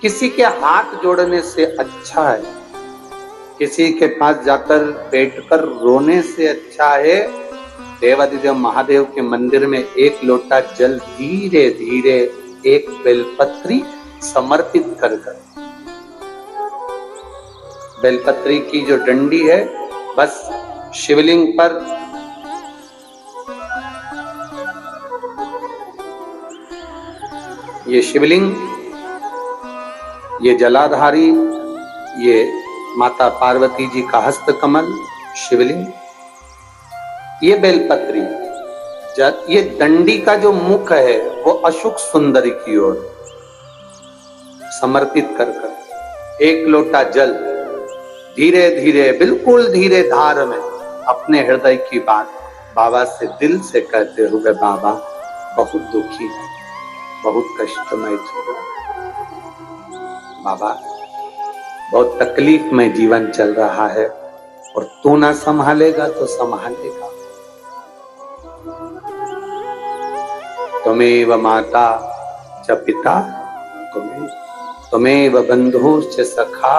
किसी के हाथ जोड़ने से अच्छा है, किसी के पास जाकर बैठकर रोने से अच्छा है देवाधिदेव महादेव के मंदिर में एक लोटा जल धीरे धीरे एक बेलपत्री समर्पित कर बेलपत्री की जो डंडी है बस शिवलिंग पर ये शिवलिंग, ये जलाधारी, ये माता पार्वती जी का हस्तकमल शिवलिंग, ये बेलपत्री, ये दंडी का जो मुख है वो अशुक सुंदरी की ओर समर्पित कर एक लोटा जल धीरे धीरे बिल्कुल धीरे धार में अपने हृदय की बात बाबा से दिल से कहते हुए, बाबा बहुत दुखी है, बहुत कष्टमय जीवन, बाबा बहुत तकलीफ में जीवन चल रहा है और तू ना संभालेगा तो संभालेगा। त्वमेव माता च पिता त्वमेव बंधु च सखा,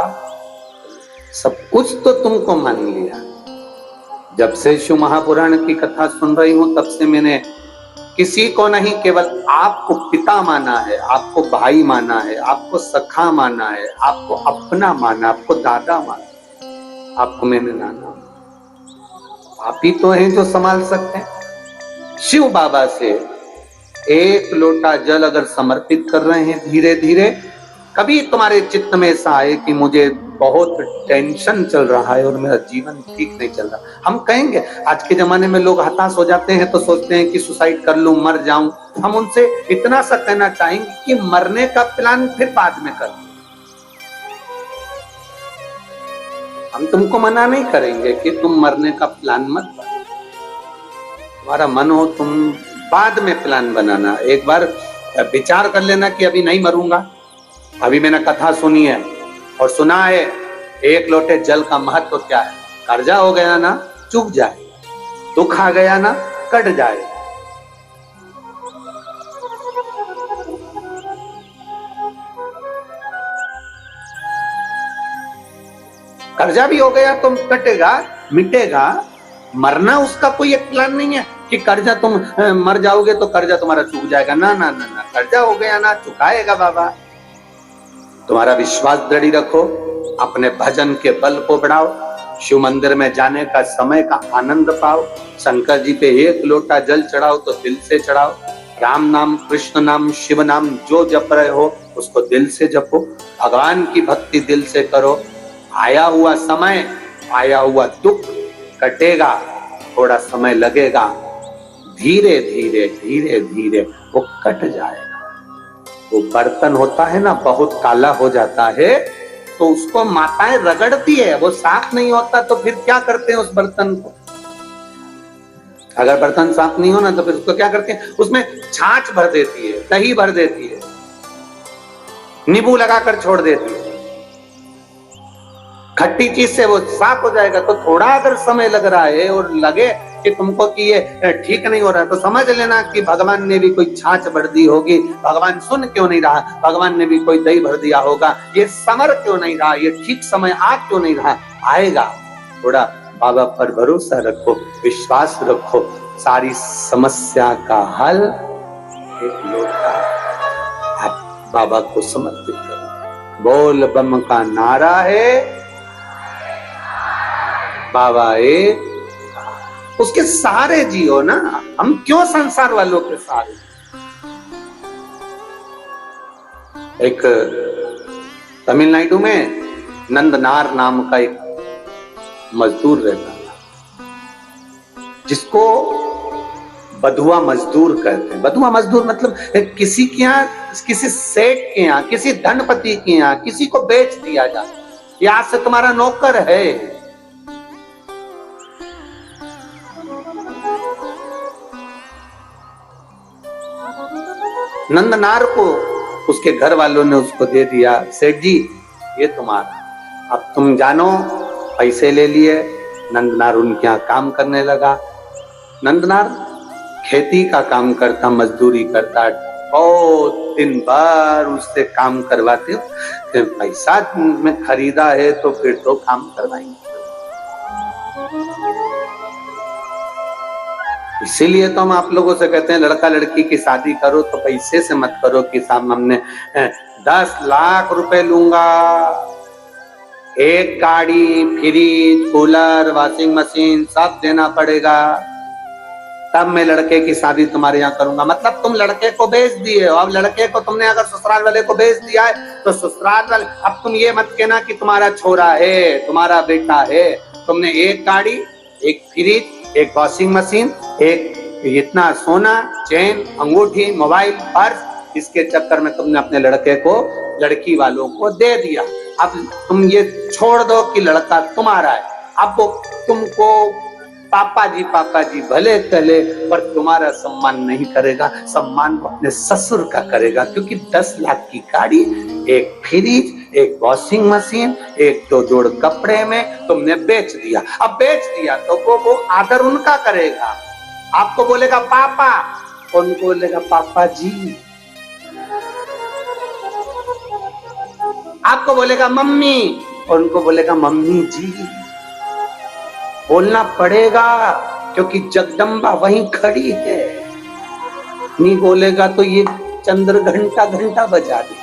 सब कुछ तो तुमको मान लिया। जब से शिव महापुराण की कथा सुन रही हूं तब से मैंने किसी को नहीं, केवल आपको पिता माना है, आपको भाई माना है, आपको सखा माना है, आपको अपना माना, आपको दादा माना, आपको मैंने नाना। आप ही तो हैं जो संभाल सकते हैं। शिव बाबा से एक लोटा जल अगर समर्पित कर रहे हैं धीरे धीरे, कभी तुम्हारे चित्त में ऐसा आए कि मुझे बहुत टेंशन चल रहा है और मेरा जीवन ठीक नहीं चल रहा, हम कहेंगे, आज के जमाने में लोग हताश हो जाते हैं तो सोचते हैं कि सुसाइड कर लूं, मर जाऊं। हम उनसे इतना सा कहना चाहेंगे कि मरने का प्लान फिर बाद में कर। हम तुमको मना नहीं करेंगे कि तुम मरने का प्लान मत बनाओ, तुम्हारा मन हो तुम बाद में प्लान बनाना। एक बार विचार कर लेना कि अभी नहीं मरूंगा। अभी मैंने कथा सुनी है और सुना है एक लोटे जल का महत्व क्या है। कर्जा हो गया ना चुक जाए, दुख आ गया ना कट जाए। कर्जा भी हो गया तो कटेगा, मिटेगा। मरना उसका कोई एक प्लान नहीं है कि कर्जा तुम मर जाओगे तो कर्जा तुम्हारा चुक जाएगा। ना ना ना ना, कर्जा हो गया ना चुकाएगा बाबा। तुम्हारा विश्वास दृढ़ रखो, अपने भजन के बल को बढ़ाओ, शिव मंदिर में जाने का समय का आनंद पाओ, शंकर जी पे एक लोटा जल चढ़ाओ तो दिल से चढ़ाओ। राम नाम, कृष्ण नाम, शिव नाम जो जप रहे हो उसको दिल से जपो, भगवान की भक्ति दिल से करो। आया हुआ समय, आया हुआ दुख कटेगा, थोड़ा समय लगेगा, धीरे धीरे धीरे धीरे वो कट जाएगा। वो बर्तन होता है ना बहुत काला हो जाता है तो उसको माताएं रगड़ती है, वो साफ नहीं होता तो फिर क्या करते हैं उस बर्तन को। अगर बर्तन साफ नहीं हो ना तो फिर उसको क्या करते हैं, उसमें छाछ भर देती है, दही भर देती है, नींबू लगाकर छोड़ देती है, खट्टी चीज से वो साफ हो जाएगा। तो थोड़ा अगर समय लग रहा है और लगे कि तुमको कि ये ठीक नहीं हो रहा तो समझ लेना कि भगवान ने भी कोई छाछ भर दी होगी, भगवान सुन क्यों नहीं रहा, भगवान ने भी कोई दही भर दिया होगा, ये समर क्यों नहीं रहा, ये ठीक समय आ क्यों नहीं रहा। आएगा। थोड़ा बाबा पर भरोसा रखो, विश्वास रखो, सारी समस्या का हल एक लोटा आप बाबा को समर्पित करो। बोल बम का नारा है, बाबा एक, उसके सहारे जियो ना। हम क्यों संसार वालों के सहारे। एक तमिलनाडु में नंदनार नाम का एक मजदूर रहता था, जिसको बधुआ मजदूर कहते हैं। बधुआ मजदूर मतलब किसी के यहाँ, किसी सेठ के यहाँ, किसी धनपति के यहाँ किसी को बेच दिया जाता, यहाँ से तुम्हारा नौकर है। नंदनार को उसके घर वालों ने उसको दे दिया, सेठ जी ये तुम्हारा, अब तुम जानो। पैसे ले लिए, नंदनार उनके यहाँ काम करने लगा। नंदनार खेती का काम करता, मजदूरी करता, बहुत दिन भर उससे काम करवाते हो, फिर पैसा में खरीदा है तो फिर तो काम करवाएंगे। इसीलिए तो हम आप लोगों से कहते हैं लड़का लड़की की शादी करो तो पैसे से मत करो कि साहब हमने 10 लाख रुपए लूंगा, एक गाड़ी, फ्रिज, कूलर, वॉशिंग मशीन सब देना पड़ेगा, तब मैं लड़के की शादी तुम्हारे यहाँ करूंगा। मतलब तुम लड़के को बेच दिए हो। अब लड़के को तुमने अगर ससुराल वाले को बेच दिया है तो ससुराल वाले, अब तुम ये मत कहना कि तुम्हारा छोरा है, तुम्हारा बेटा है। तुमने एक गाड़ी, एक फ्रिज, एक वॉशिंग मशीन, एक इतना सोना, चेन, अंगूठी, मोबाइल, पर्स, इसके चक्कर में तुमने अपने लड़के को लड़की वालों को दे दिया। अब तुम ये छोड़ दो कि लड़का तुम्हारा है। अब वो तुमको पापा जी भले कहले, पर तुम्हारा सम्मान नहीं करेगा, सम्मान वो अपने ससुर का करेगा। क्योंकि 10 लाख की गाड़ी, एक फ्रिज, एक वॉशिंग मशीन, एक 2 जोड़ कपड़े में तुमने बेच दिया। अब बेच दिया तो वो आदर उनका करेगा। आपको बोलेगा पापा, उनको बोलेगा पापा जी। आपको बोलेगा मम्मी, उनको बोलेगा मम्मी जी। बोलना पड़ेगा क्योंकि जगदम्बा वहीं खड़ी है। नहीं बोलेगा तो ये चंद्र घंटा घंटा बजा दे।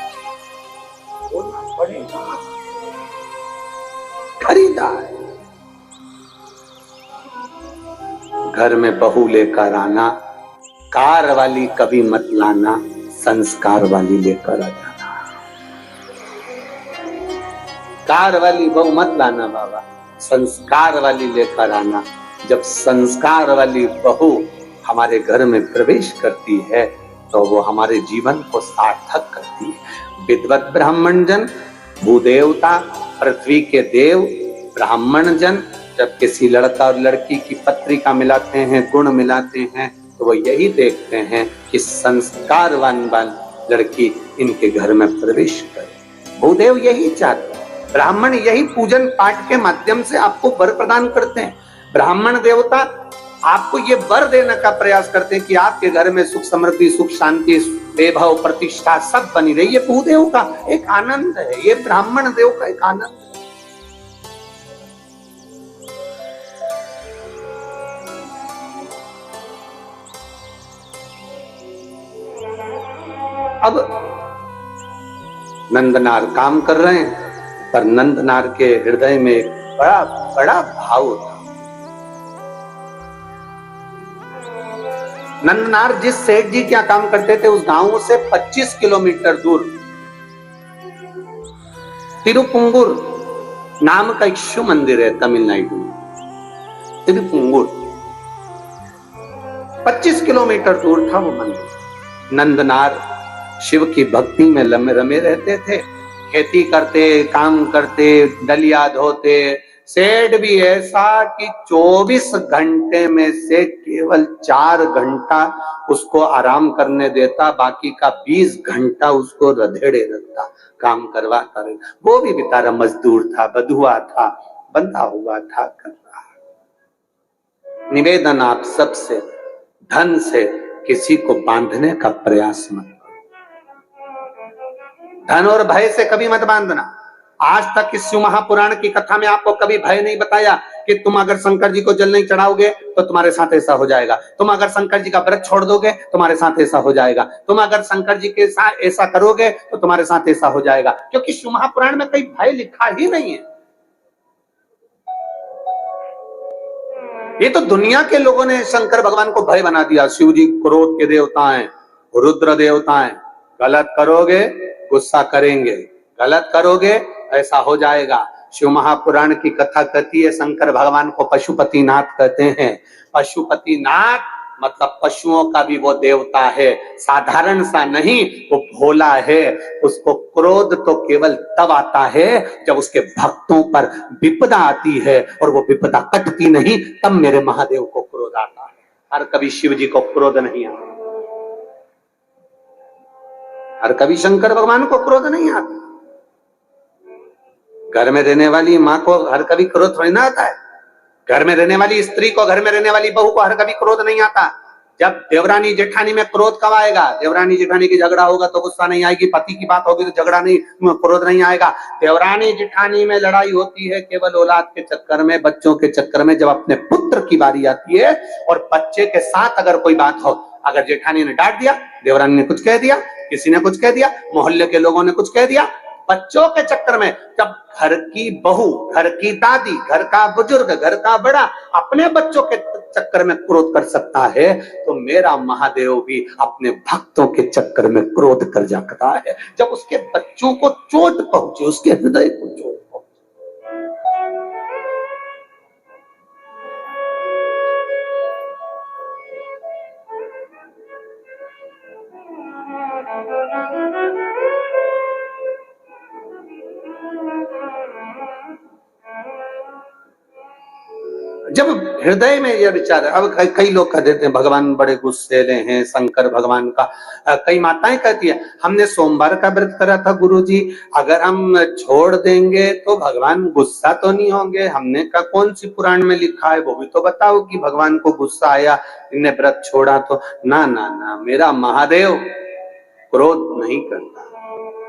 बोलना पड़ेगा, खरीदा है। घर में बहू लेकर आना, कार वाली कभी मत लाना, संस्कार वाली लेकर आ जाना। कार वाली बहू मत लाना बाबा, संस्कार वाली लेकर आना। जब संस्कार वाली बहू हमारे घर में प्रवेश करती है तो वो हमारे जीवन को सार्थक करती है। विद्वत ब्राह्मण जन, भूदेवता, पृथ्वी के देव, ब्राह्मण जन जब किसी लड़का और लड़की की पत्रिका मिलाते हैं, गुण मिलाते हैं, तो वो यही देखते हैं कि संस्कारवान लड़की इनके घर में प्रवेश करे। भूदेव यही चाहते हैं। ब्राह्मण यही पूजन पाठ के माध्यम से आपको वर प्रदान करते हैं। ब्राह्मण देवता आपको ये वर देने का प्रयास करते हैं कि आपके घर में सुख समृद्धि, सुख शांति, वैभव, प्रतिष्ठा सब बनी रही। ये भूदेव का एक आनंद है, ये ब्राह्मण देव का एक आनंद है। अब नंदनार काम कर रहे हैं, पर नंदनार के हृदय में एक बड़ा बड़ा भाव था। नंदनार जिस सेठ जी क्या काम करते थे उस गांव से 25 किलोमीटर दूर तिरुपुंगुर नाम का एक शिव मंदिर है तमिलनाडु में। तिरुपुंगुर 25 किलोमीटर दूर था वो मंदिर। नंदनार शिव की भक्ति में रमे रहते थे, खेती करते, काम करते, डलिया धोते। सेठ भी ऐसा कि 24 घंटे में से केवल 4 घंटा उसको आराम करने देता, बाकी का 20 घंटा उसको रधेड़े रखता, काम करवाता रहे। वो भी बेचारा मजदूर था, बधुआ था, बंधा हुआ था, कर रहा। निवेदन आप सबसे, धन से किसी को बांधने का प्रयास मत, धन और भय से कभी मत बांधना। आज तक इस शिव महापुराण की कथा में आपको कभी भय नहीं बताया कि तुम अगर शंकर जी को जल नहीं चढ़ाओगे तो तुम्हारे साथ ऐसा हो जाएगा, तुम अगर शंकर जी का व्रत छोड़ दोगे तुम्हारे साथ ऐसा हो जाएगा, तुम अगर शंकर जी के साथ ऐसा करोगे तो तुम्हारे साथ ऐसा हो जाएगा। क्योंकि शिव महापुराण में कोई भय लिखा ही नहीं है। ये तो दुनिया के लोगों ने शंकर भगवान को भय बना दिया। शिव जी क्रोध के देवता हैं, रुद्र देवता हैं, गलत करोगे गुस्सा करेंगे, गलत करोगे ऐसा हो जाएगा। शिव महापुराण की कथा कहती है शंकर भगवान को पशुपतिनाथ कहते हैं। पशुपतिनाथ मतलब पशुओं का भी वो देवता है, साधारण सा नहीं, वो भोला है। उसको क्रोध तो केवल तब आता है जब उसके भक्तों पर विपदा आती है, और वो विपदा कटती नहीं, तब मेरे महादेव को क्रोध आता है। हर कभी शिव जी को क्रोध नहीं आता, हर कभी शंकर भगवान को क्रोध नहीं आता। घर में रहने वाली माँ को हर कभी क्रोध थोड़ी ना आता है। घर में रहने वाली स्त्री को, घर में रहने वाली बहू को हर कभी क्रोध नहीं आता। जब देवरानी जेठानी में क्रोध कब आएगा? देवरानी जेठानी की झगड़ा होगा तो गुस्सा नहीं आएगी, पति की बात होगी तो झगड़ा नहीं, क्रोध नहीं आएगा। देवरानी जेठानी में लड़ाई होती है केवल औलाद के चक्कर में, बच्चों के चक्कर में। जब अपने पुत्र की बारी आती है और बच्चे के साथ अगर कोई बात हो, अगर जेठानी ने डांट दिया, देवरानी ने कुछ कह दिया, किसी ने कुछ कह दिया, मोहल्ले के लोगों ने कुछ कह दिया, बच्चों के चक्कर में, जब घर की बहू, घर की दादी, घर का बुजुर्ग, घर का बड़ा अपने बच्चों के चक्कर में क्रोध कर सकता है, तो मेरा महादेव भी अपने भक्तों के चक्कर में क्रोध कर सकता है। जब उसके बच्चों को चोट पहुंचे, उसके हृदय को चोट पहुंचे। जब हृदय में यह विचार है, अब कई लोग कह देते हैं भगवान बड़े गुस्सेले हैं, शंकर भगवान का, कई माताएं कहती है हमने सोमवार का व्रत करा था गुरुजी, अगर हम छोड़ देंगे तो भगवान गुस्सा तो नहीं होंगे? हमने कहा कौन सी पुराण में लिखा है, वो भी तो बताओ कि भगवान को गुस्सा आया, इन्हें व्रत छोड़ा तो। ना ना ना, मेरा महादेव क्रोध नहीं करता,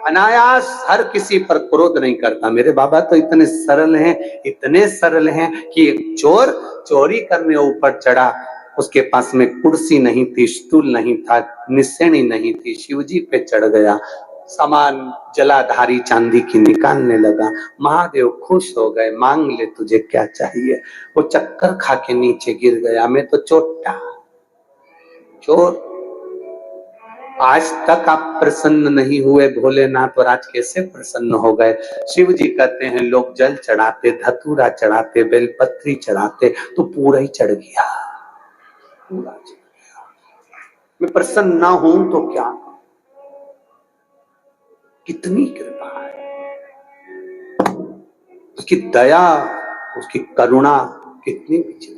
अनायास हर किसी पर क्रोध नहीं करता। मेरे बाबा तो इतने सरल हैं, इतने सरल हैं कि एक चोर चोरी करने ऊपर चढ़ा, उसके पास में कुर्सी नहीं थी, स्टूल नहीं था, निसेनी नहीं थी, शिवजी पे चढ़ गया, सामान जलाधारी चांदी की निकालने लगा, महादेव खुश हो गए, मांग ले तुझे क्या चाहिए। वो चक्कर खा के नीचे गिर गया, मैं तो चोटा चोर। आज तक आप प्रसन्न नहीं हुए भोलेनाथ, और आज कैसे प्रसन्न हो गए? शिव जी कहते हैं लोग जल चढ़ाते, धतूरा चढ़ाते, बेलपत्री चढ़ाते, तो पूरा ही चढ़ गया, पूरा चढ़ गया। मैं प्रसन्न ना हूं तो क्या? कितनी कृपा है, उसकी दया, उसकी करुणा कितनी विचित्र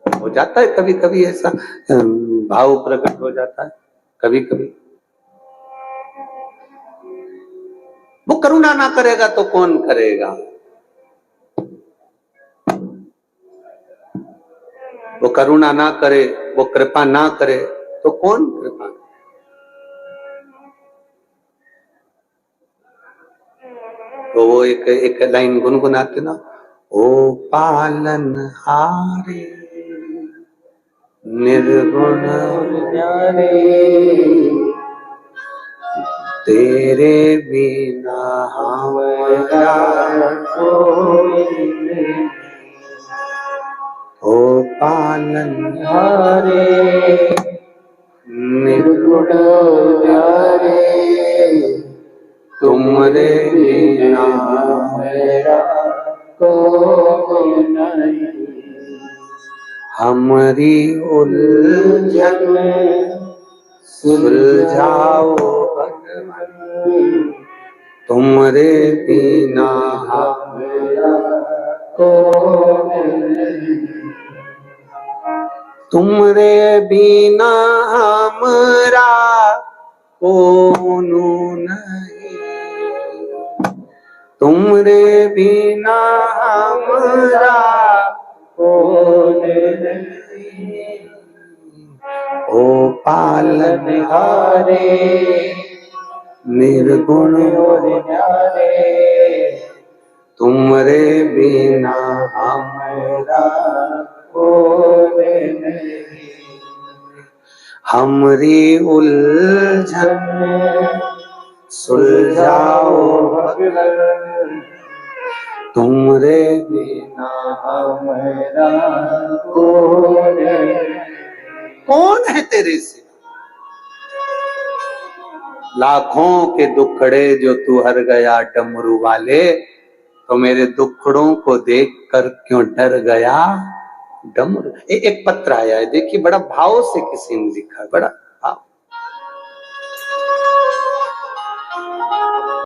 हो जाता है। कभी कभी ऐसा भाव प्रकट हो जाता है, कभी कभी। वो करुणा ना करेगा तो कौन करेगा? वो करुणा ना करे, वो कृपा ना करे तो कौन कृपा? तो वो एक लाइन गुनगुनाते ना, ओ पालन हारे निर्गुण न्यारे, तेरे बिना हमारा कोई नहीं। ओ पालन हारे निर्गुण न्यारे, तुमरे बिना मेरा कोई नहीं। हमारी उलझन सुलझाओ भगवान, तुमरे बिना हमारा कोई नहीं। तुमरे बिना हमारा कौन नहीं, तुमरे बिना हमारा कौन नहीं। ओ पालनहारे निर्गुण और न्यारे, तुमरे बिना हमारा कौन नहीं। हमरी उलझन सुलझाओ भगवान, तुमरे बिना हमारा कौन है? कौन है तेरे से? लाखों के दुखड़े जो तू हर गया डमरू वाले, तो मेरे दुखड़ों को देख कर क्यों डर गया डमरू। एक पत्र आया है, देखिए बड़ा भाव से किसी ने लिखा, बड़ा